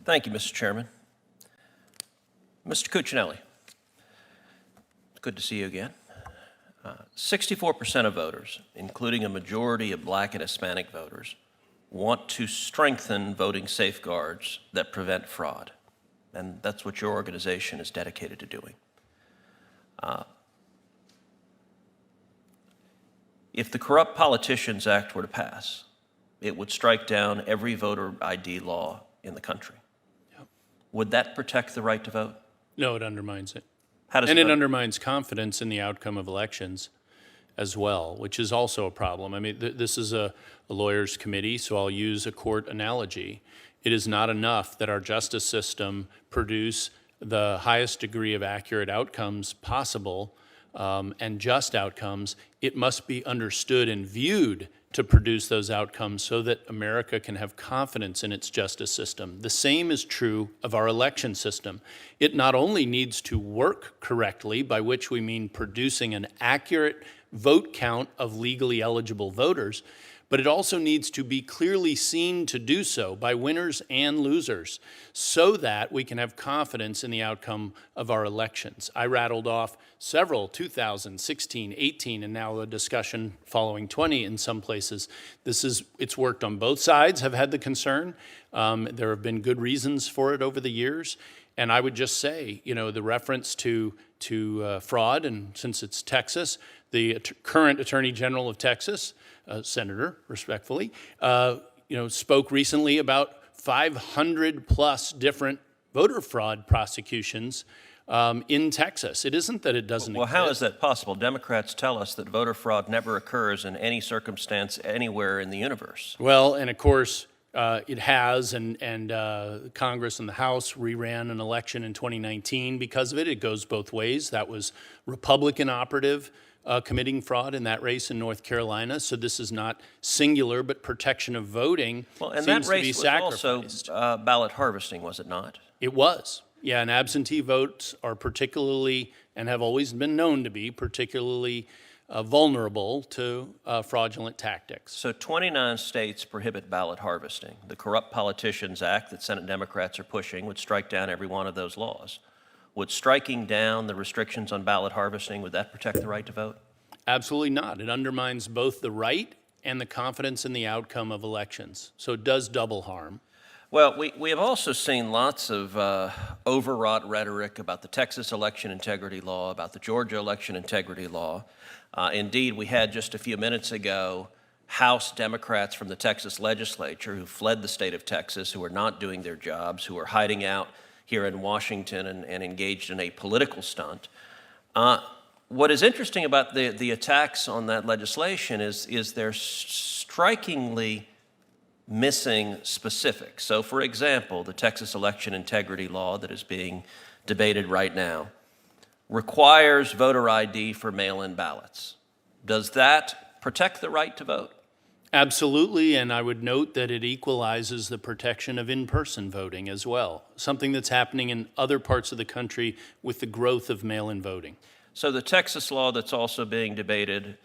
Thank you, Mr. Chairman. Mr. Cuccinelli, good to see you again. 64% of voters, including a majority of Black and Hispanic voters, want to strengthen voting safeguards that prevent fraud. And that's what your organization is dedicated to doing. If the Corrupt Politicians Act were to pass, it would strike down every voter ID law in the country. Yep. Would that protect the right to vote? No, it undermines it. How does and it undermines confidence in the outcome of elections as well, which is also a problem. I mean, this is a lawyer's committee, so I'll use a court analogy. It is not enough that our justice system produce the highest degree of accurate outcomes possible and just outcomes. It must be understood and viewed to produce those outcomes so that America can have confidence in its justice system. The same is true of our election system. It not only needs to work correctly, by which we mean producing an accurate vote count of legally eligible voters, but it also needs to be clearly seen to do so by winners and losers so that we can have confidence in the outcome of our elections. I rattled off several, 2016, 18, and now a discussion following 20 in some places. It's worked on both sides, have had the concern. There have been good reasons for it over the years. And I would just say, you know, the reference to fraud, and since it's Texas, the current Attorney General of Texas, Senator, respectfully, spoke recently about 500 plus different voter fraud prosecutions in Texas. It isn't that it doesn't exist. Well, how is that possible? Democrats tell us that voter fraud never occurs in any circumstance anywhere in the universe. Well, and of course, it has, and Congress and the House reran an election in 2019 because of it. It goes both ways. That was Republican operative committing fraud in that race in North Carolina. So this is not singular, but protection of voting and seems that race to be was sacrificed. also ballot harvesting, was it not? It was. Yeah, and absentee votes are particularly, and have always been known to be, particularly vulnerable to fraudulent tactics. So 29 states prohibit ballot harvesting. The Corrupt Politicians Act that Senate Democrats are pushing would strike down every one of those laws. Would striking down the restrictions on ballot harvesting, would that protect the right to vote? Absolutely not. It undermines both the right and the confidence in the outcome of elections. So it does double harm. Well, we have also seen lots of overwrought rhetoric about the Texas election integrity law, about the Georgia election integrity law. Indeed, we had just a few minutes ago House Democrats from the Texas legislature who fled the state of Texas, who are not doing their jobs, who are hiding out here in Washington and engaged in a political stunt. What is interesting about the attacks on that legislation is they're strikingly missing specifics. So, for example, the Texas election integrity law that is being debated right now requires voter ID for mail-in ballots. Does that protect the right to vote? Absolutely, and I would note that it equalizes the protection of in-person voting as well, something that's happening in other parts of the country with the growth of mail-in voting. So the Texas law that's also being debated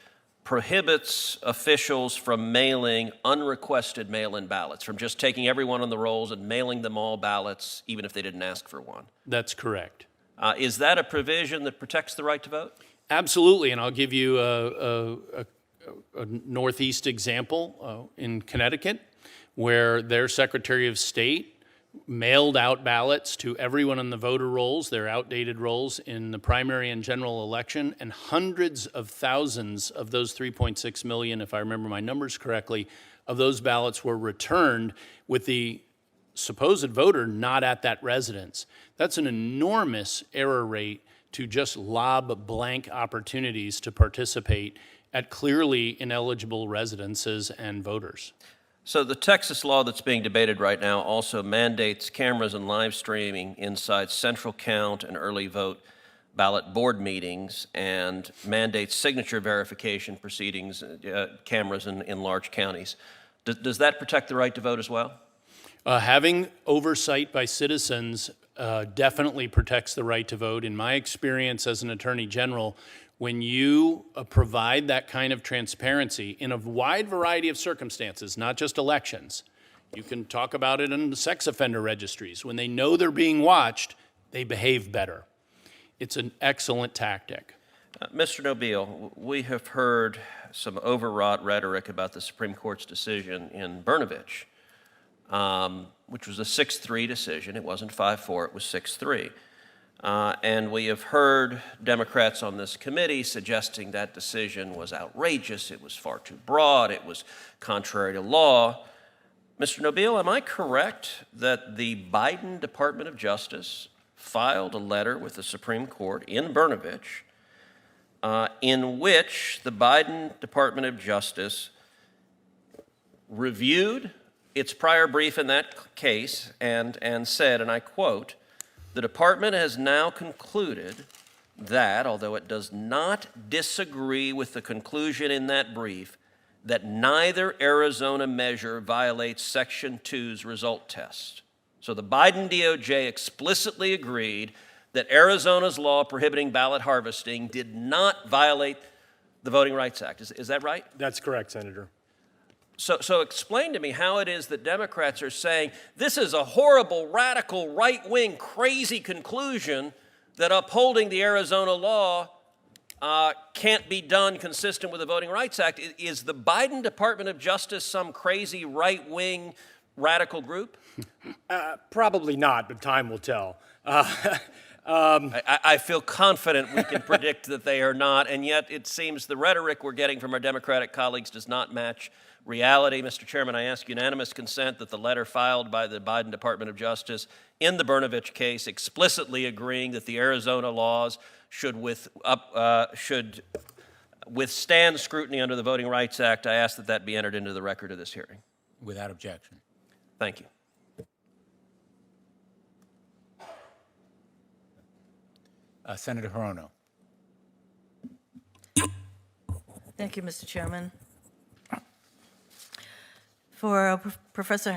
prohibits officials from mailing unrequested mail-in ballots, from just taking everyone on the rolls and mailing them all ballots, even if they didn't ask for one. That's correct. Is that a provision that protects the right to vote? Absolutely, and I'll give you a Northeast example in Connecticut, where their Secretary of State mailed out ballots to everyone on the voter rolls, their outdated rolls, in the primary and general election, and hundreds of thousands of those 3.6 million, if I remember my numbers correctly, of those ballots were returned with the supposed voter not at that residence. That's an enormous error rate to just lob blank opportunities to participate at clearly ineligible residences and voters. So the Texas law that's being debated right now also mandates cameras and live streaming inside central count and early vote ballot board meetings, and mandates signature verification proceedings, cameras in large counties. Does that protect the right to vote as well? Having oversight by citizens definitely protects the right to vote. In my experience as an attorney general, when you provide that kind of transparency in a wide variety of circumstances, not just elections, You can talk about it in the sex offender registries. When they know they're being watched, they behave better. It's an excellent tactic. Mr. Nobile, we have heard some overwrought rhetoric about the Supreme Court's decision in Brnovich, which was a 6-3 decision. It wasn't 5-4, it was 6-3. And we have heard Democrats on this committee suggesting that decision was outrageous, it was far too broad, it was contrary to law. Mr. Nobile, am I correct that the Biden Department of Justice filed a letter with the Supreme Court in Brnovich in which the Biden Department of Justice reviewed its prior brief in that case and said, and I quote, "The department has now concluded that, although it does not disagree with the conclusion in that brief, that neither Arizona measure violates Section 2's result test." So the Biden DOJ explicitly agreed that Arizona's law prohibiting ballot harvesting did not violate the Voting Rights Act. Is that right? That's correct, Senator. So explain to me how it is that Democrats are saying this is a horrible, radical, right-wing, crazy conclusion that upholding the Arizona law can't be done consistent with the Voting Rights Act. Is the Biden Department of Justice some crazy, right-wing, radical group? Probably not, but time will tell. I feel confident we can predict that they are not, and yet it seems the rhetoric we're getting from our Democratic colleagues does not match reality. Mr. Chairman, I ask unanimous consent that the letter filed by the Biden Department of Justice in the Brnovich case explicitly agreeing that the Arizona laws should withstand scrutiny under the Voting Rights Act. I ask that that be entered into the record of this hearing. Without objection. Thank you. Senator Hirono. Thank you, Mr. Chairman. For Professor